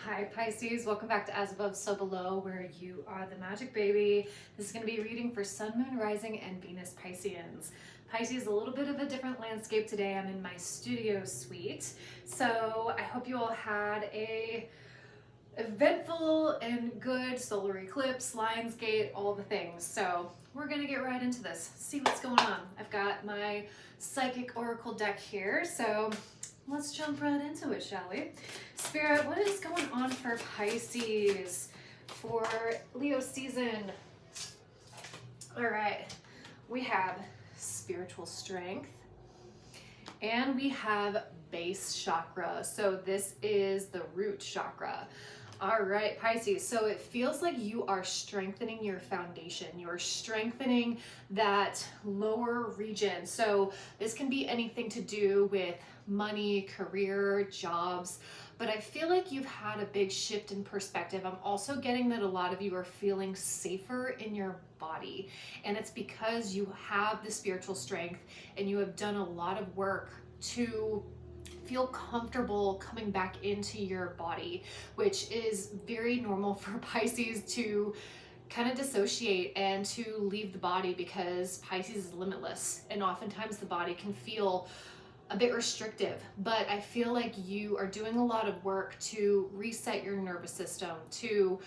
Hi Pisces, welcome back to As Above, So Below, where you are the magic baby. This is going to be a reading for Sun, Moon, Rising, and Venus Pisceans. Pisces, a little bit of a different landscape today. I'm in my studio suite, so I hope you all had a eventful and good solar eclipse, Lionsgate, all the things. So we're going to get right into this, see what's going on. I've got my Psychic Oracle deck here, so let's jump right into it, shall we? Spirit, what is going on for Pisces for Leo season? All right, we have spiritual strength and we have base chakra. So this is the root chakra. All right, Pisces, so it feels like you are strengthening your foundation. You're strengthening that lower region. So this can be anything to do with money, career, jobs, but I feel like you've had a big shift in perspective. I'm also getting that a lot of you are feeling safer in your body, and it's because you have the spiritual strength and you have done a lot of work to feel comfortable coming back into your body, which is very normal for Pisces to kind of dissociate and to leave the body, because Pisces is limitless and oftentimes the body can feel a bit restrictive. But I feel like you are doing a lot of work to reset your nervous system, to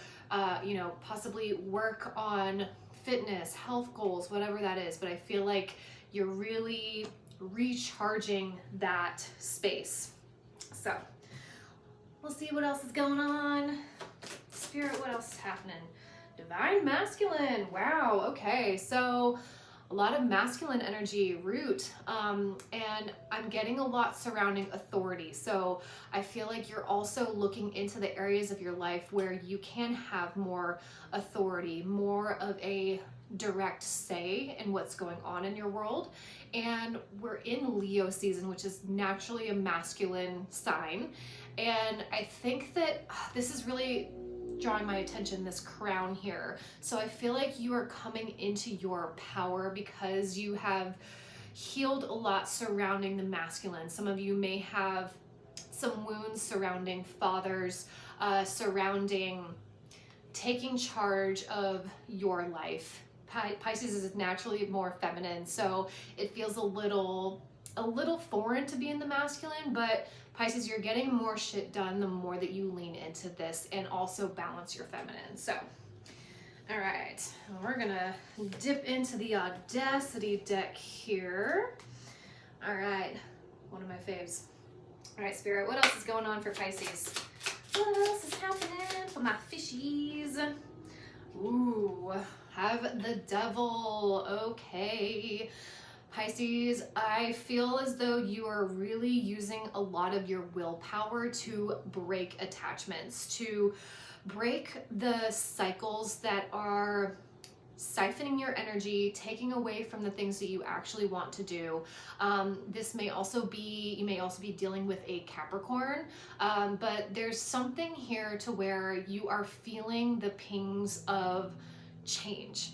possibly work on fitness, health goals, whatever that is. But I feel like you're really recharging that space. So we'll see what else is going on. Spirit, what else is happening? Divine masculine. Wow. Okay. So a lot of masculine energy, root, and I'm getting a lot surrounding authority. So I feel like you're also looking into the areas of your life where you can have more authority, more of a direct say in what's going on in your world. And we're in Leo season, which is naturally a masculine sign. And I think that this is really drawing my attention, this crown here. So I feel like you are coming into your power because you have healed a lot surrounding the masculine. Some of you may have some wounds surrounding fathers, surrounding taking charge of your life. Pisces is naturally more feminine, so it feels a little foreign to be in the masculine, but Pisces, you're getting more shit done the more that you lean into this and also balance your feminine. So, all right, we're gonna dip into the Audacity deck here. All right, one of my faves. All right, Spirit, what else is going on for Pisces? What else is happening for my fishies? Ooh, have the Devil. Okay. Pisces, I feel as though you are really using a lot of your willpower to break attachments, to break the cycles that are siphoning your energy, taking away from the things that you actually want to do. This may also be, you may also be dealing with a Capricorn, but there's something here to where you are feeling the pings of change.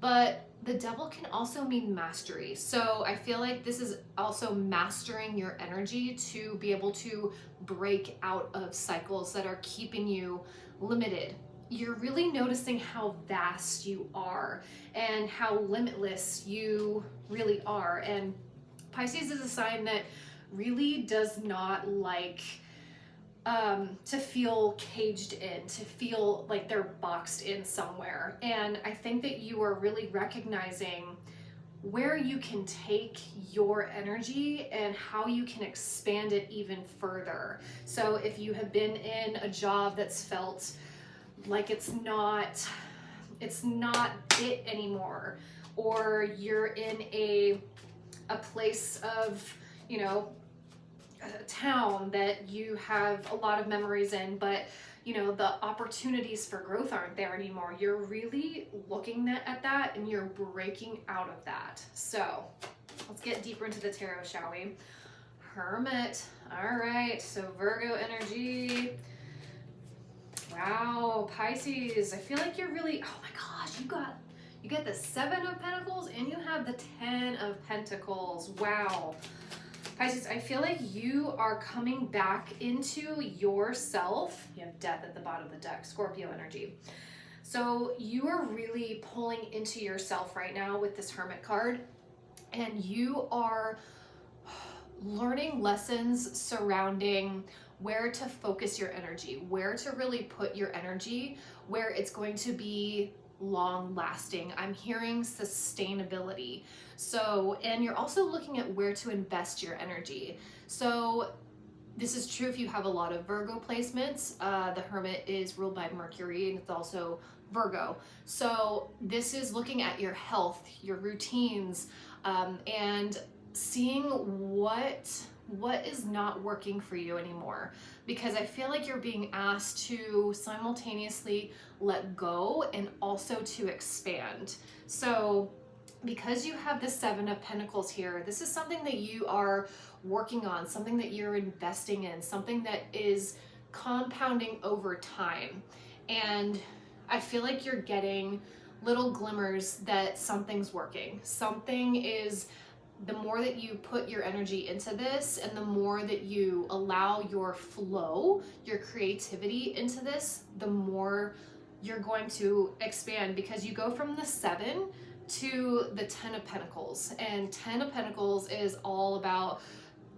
But the Devil can also mean mastery. So I feel like this is also mastering your energy to be able to break out of cycles that are keeping you limited. You're really noticing how vast you are and how limitless you really are. And Pisces is a sign that really does not like to feel caged in, to feel like they're boxed in somewhere. And I think that you are really recognizing where you can take your energy and how you can expand it even further. So if you have been in a job that's felt like it's not it anymore, or you're in a place of, a town that you have a lot of memories in, but the opportunities for growth aren't there anymore. You're really looking at that and you're breaking out of that. So let's get deeper into the tarot, shall we? Hermit. All right, so Virgo energy. Wow, Pisces, I feel like you're really, oh my gosh, you got the 7 of Pentacles and you have the 10 of Pentacles. Wow. Pisces, I feel like you are coming back into yourself. You have death at the bottom of the deck, Scorpio energy. So you are really pulling into yourself right now with this Hermit card, and you are learning lessons surrounding where to focus your energy, where to really put your energy, where it's going to be long lasting. I'm hearing sustainability. So, and you're also looking at where to invest your energy. So this is true if you have a lot of Virgo placements. The Hermit is ruled by Mercury, and it's also Virgo. So this is looking at your health, your routines, and seeing what is not working for you anymore, because I feel like you're being asked to simultaneously let go and also to expand. So because you have the Seven of Pentacles here, this is something that you are working on, something that you're investing in, something that is compounding over time. And I feel like you're getting little glimmers that something's working. Something is, the more that you put your energy into this and the more that you allow your flow, your creativity into this, the more you're going to expand, because you go from the 7 to the 10 of Pentacles. And 10 of Pentacles is all about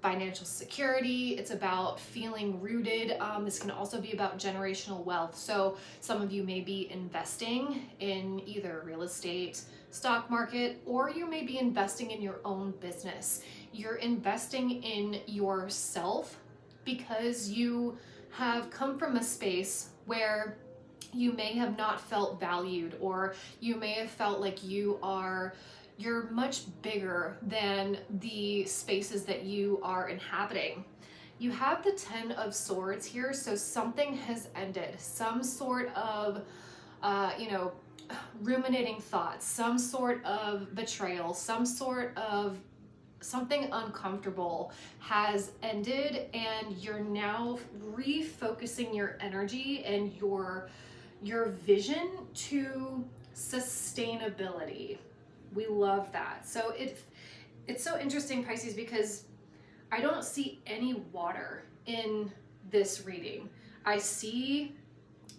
financial security. It's about feeling rooted. This can also be about generational wealth. So some of you may be investing in either real estate, stock market, or you may be investing in your own business. You're investing in yourself because you have come from a space where you may have not felt valued, or you may have felt like you're much bigger than the spaces that you are inhabiting. You have the 10 of Swords here, so something has ended. Some sort of, ruminating thoughts, some sort of betrayal, some sort of something uncomfortable has ended, and you're now refocusing your energy and your vision to sustainability. We love that. So it's so interesting, Pisces, because I don't see any water in this reading. I see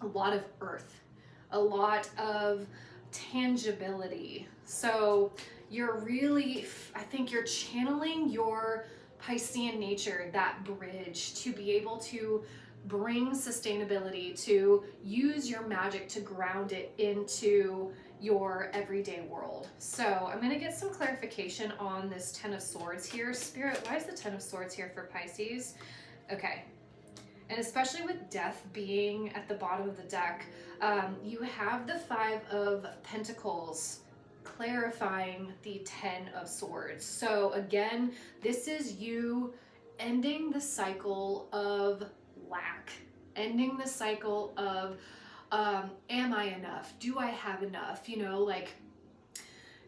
a lot of earth, a lot of tangibility. So you're really, I think you're channeling your Piscean nature, that bridge, to be able to bring sustainability, to use your magic to ground it into your everyday world. So I'm going to get some clarification on this 10 of Swords here. Spirit, why is the 10 of Swords here for Pisces? Okay. And especially with death being at the bottom of the deck, you have the 5 of Pentacles clarifying the 10 of Swords. So again, this is you ending the cycle of lack, ending the cycle of am I enough? Do I have enough? Like,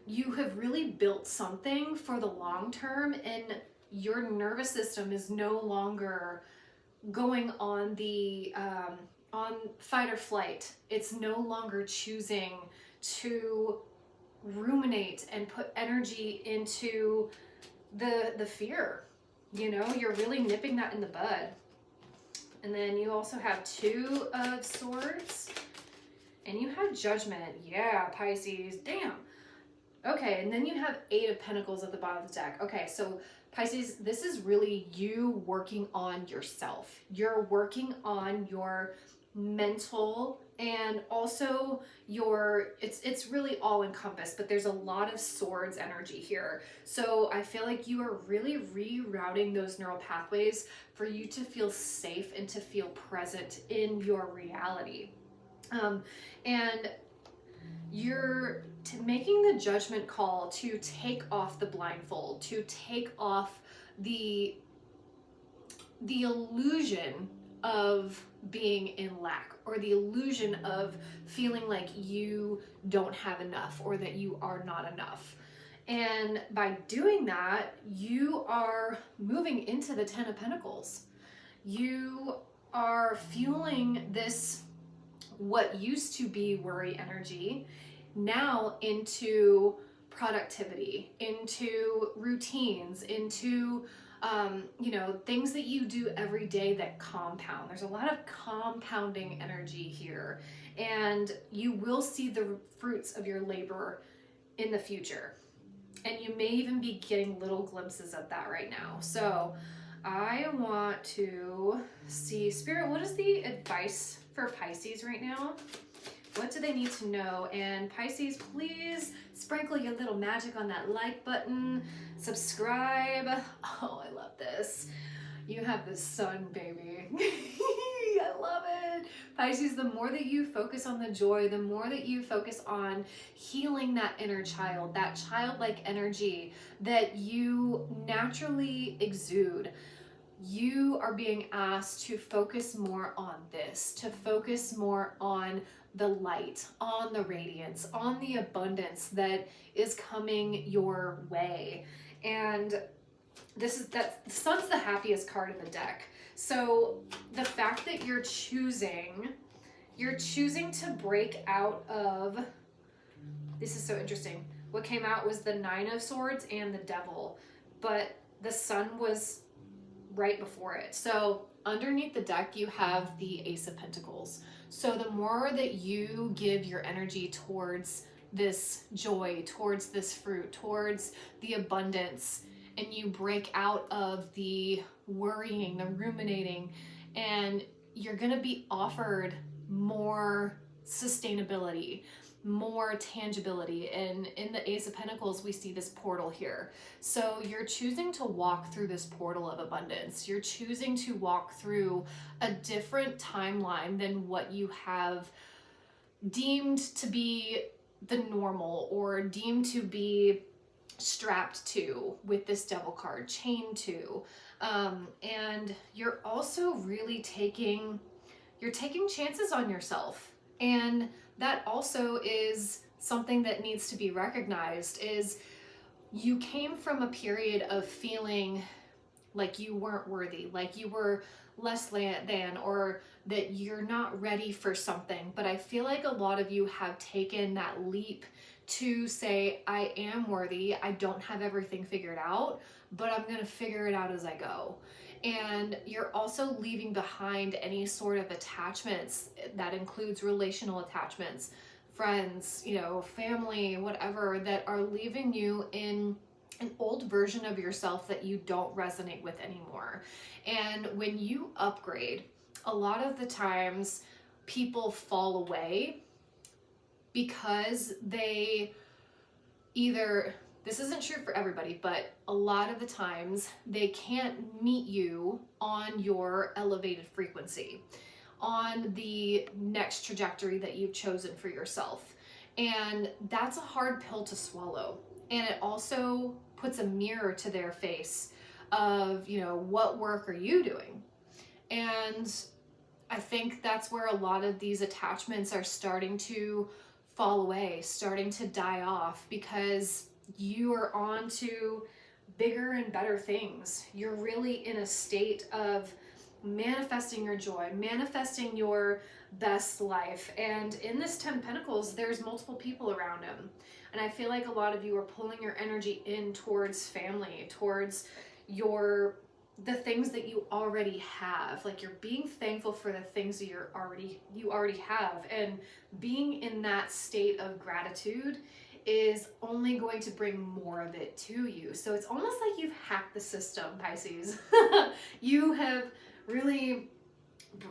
you have really built something for the long term, and your nervous system is no longer going on the on fight or flight. It's no longer choosing to ruminate and put energy into the fear. You're really nipping that in the bud. And then you also have 2 of Swords, and you have Judgment. Yeah, Pisces, damn. Okay, and then you have 8 of Pentacles at the bottom of the deck. Okay, so Pisces, this is really you working on yourself. You're working on your mental, and also it's really all encompassed, but there's a lot of Swords energy here. So I feel like you are really rerouting those neural pathways for you to feel safe and to feel present in your reality. And you're making the judgment call to take off the blindfold, to take off the illusion of being in lack, or the illusion of feeling like you don't have enough, or that you are not enough. And by doing that, you are moving into the 10 of Pentacles. You are fueling this, what used to be worry energy, now into productivity, into routines, into you know, things that you do every day that compound. There's a lot of compounding energy here, and you will see the fruits of your labor in the future. And you may even be getting little glimpses of that right now. So I want to see, Spirit, what is the advice for Pisces right now? What do they need to know? And Pisces, please sprinkle your little magic on that like button, subscribe. Oh, I love this. You have the sun, baby. I love it. Pisces, the more that you focus on the joy, the more that you focus on healing that inner child, that childlike energy that you naturally exude, you are being asked to focus more on this, to focus more on the light, on the radiance, on the abundance that is coming your way. And this is that the sun's the happiest card in the deck. So the fact that you're choosing to break out of, this is so interesting. What came out was the Nine of Swords and the Devil, but the sun was right before it. So underneath the deck, you have the Ace of Pentacles. So the more that you give your energy towards this joy, towards this fruit, towards the abundance, and you break out of the worrying, the ruminating, and you're going to be offered more sustainability, more tangibility. And in the Ace of Pentacles, we see this portal here. So you're choosing to walk through this portal of abundance. You're choosing to walk through a different timeline than what you have deemed to be the normal, or deemed to be strapped to with this Devil card, chained to. And you're also really taking chances on yourself. And that also is something that needs to be recognized, is you came from a period of feeling like you weren't worthy, like you were less than, or that you're not ready for something. But I feel like a lot of you have taken that leap to say, I am worthy, I don't have everything figured out, but I'm going to figure it out as I go. And you're also leaving behind any sort of attachments. That includes relational attachments, friends, you know, family, whatever, that are leaving you in an old version of yourself that you don't resonate with anymore. And when you upgrade, a lot of the times people fall away because they either, this isn't true for everybody, but a lot of the times they can't meet you on your elevated frequency, on the next trajectory that you've chosen for yourself. And that's a hard pill to swallow. And it also puts a mirror to their face of, you know, what work are you doing? And I think that's where a lot of these attachments are starting to fall away, starting to die off, because you are on to bigger and better things. You're really in a state of manifesting your joy, manifesting your best life. And in this 10 Pentacles, there's multiple people around him. And I feel like a lot of you are pulling your energy in towards family, towards the things that you already have. Like, you're being thankful for the things that you already have. And being in that state of gratitude is only going to bring more of it to you. So it's almost like you've hacked the system, Pisces. You have really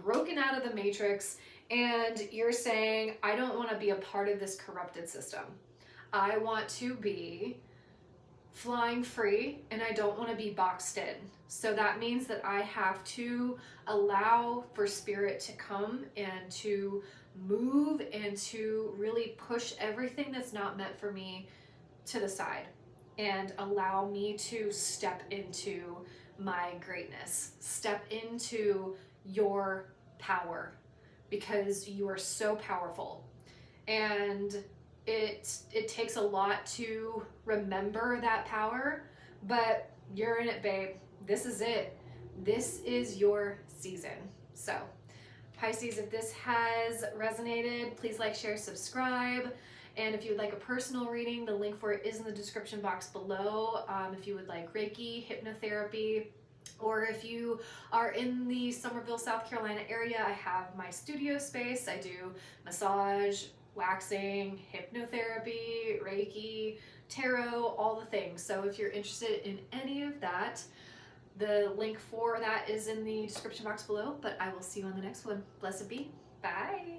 broken out of the matrix, and you're saying, I don't want to be a part of this corrupted system. I want to be flying free, and I don't want to be boxed in. So that means that I have to allow for spirit to come and to move and to really push everything that's not meant for me to the side, and allow me to step into my greatness, step into your power, because you are so powerful. And it takes a lot to remember that power, but you're in it, babe. This is it. This is your season. So Pisces, if this has resonated, please like, share, subscribe. And if you would like a personal reading, the link for it is in the description box below. If you would like Reiki, hypnotherapy, or if you are in the Somerville, South Carolina area, I have my studio space. I do massage, waxing, hypnotherapy, Reiki, tarot, all the things. So if you're interested in any of that, the link for that is in the description box below, but I will see you on the next one. Blessed be. Bye.